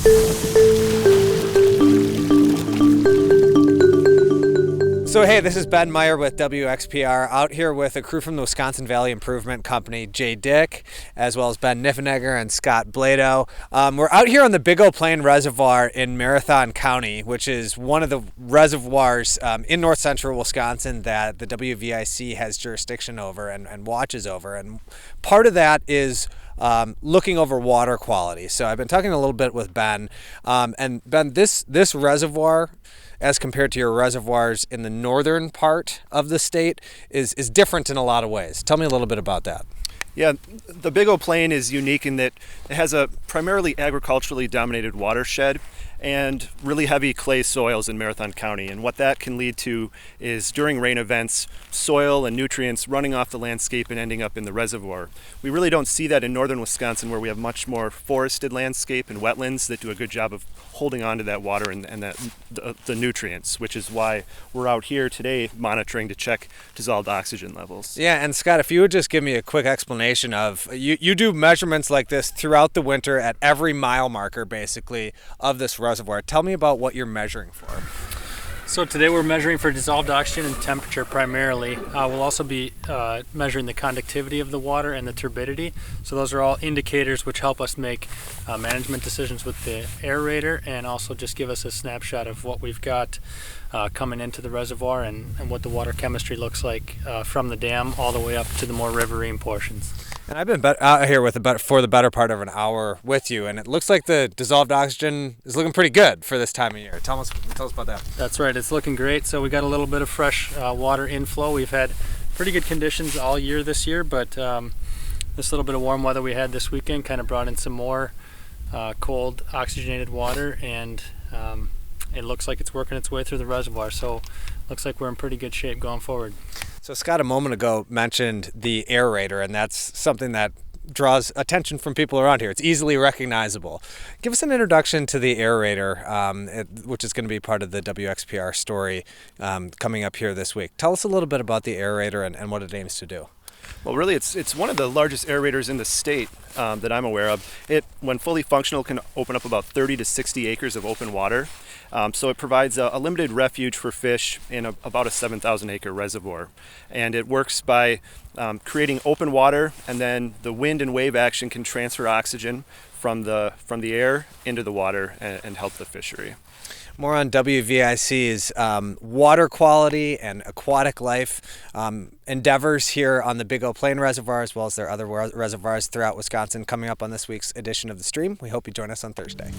So hey, this is Ben Meyer with WXPR, out here with a crew from the Wisconsin Valley Improvement Company, Jay Dick, as well as Ben Niffenegger and Scott Blado. We're out here on the Big Eau Pleine Reservoir in Marathon County, which is one of the reservoirs in north central Wisconsin that the WVIC has jurisdiction over and watches over. And part of that is looking over water quality. So I've been talking a little bit with Ben, and Ben, this reservoir, as compared to your reservoirs in the northern part of the state, is different in a lot of ways. Tell me a little bit about that. Yeah, the Big Eau Pleine is unique in that it has a primarily agriculturally dominated watershed and really heavy clay soils in Marathon County. And what that can lead to is, during rain events, soil and nutrients running off the landscape and ending up in the reservoir. We really don't see that in northern Wisconsin, where we have much more forested landscape and wetlands that do a good job of holding on to that water and the nutrients, which is why we're out here today monitoring to check dissolved oxygen levels. Yeah, and Scott, if you would just give me a quick explanation of, you do measurements like this throughout the winter at every mile marker, basically, of this reservoir. Tell me about what you're measuring for. So today we're measuring for dissolved oxygen and temperature primarily. We'll also be measuring the conductivity of the water and the turbidity. So those are all indicators which help us make management decisions with the aerator, and also just give us a snapshot of what we've got coming into the reservoir and what the water chemistry looks like from the dam all the way up to the more riverine portions. And I've been out here for the better part of an hour with you, and it looks like the dissolved oxygen is looking pretty good for this time of year. Tell us about that. That's right, it's looking great. So we got a little bit of fresh water inflow. We've had pretty good conditions all year this year, but this little bit of warm weather we had this weekend kind of brought in some more cold oxygenated water, and it looks like it's working its way through the reservoir. So looks like we're in pretty good shape going forward. So Scott a moment ago mentioned the aerator, and that's something that draws attention from people around here. It's easily recognizable. Give us an introduction to the aerator, which is going to be part of the WXPR story coming up here this week. Tell us a little bit about the aerator and what it aims to do. Well, really, it's one of the largest aerators in the state that I'm aware of. It, when fully functional, can open up about 30 to 60 acres of open water. So it provides a limited refuge for fish in about a 7,000 acre reservoir. And it works by creating open water, and then the wind and wave action can transfer oxygen from the air into the water and help the fishery. More on WVIC's water quality and aquatic life endeavors here on the Big Eau Pleine Reservoir, as well as their other reservoirs throughout Wisconsin, coming up on this week's edition of The Stream. We hope you join us on Thursday.